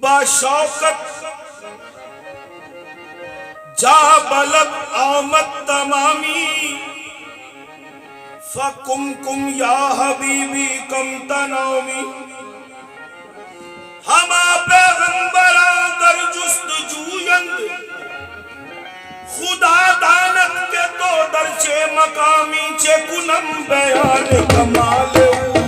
बाशौकत जा बलब आमद तमामी फकुम कुम या हबीबी कम तनामी। हमा पैगंबरा दर जुस्तजूयंद खुदा दानत के तो दर चे मकामी चे कुनम बयान कमाल।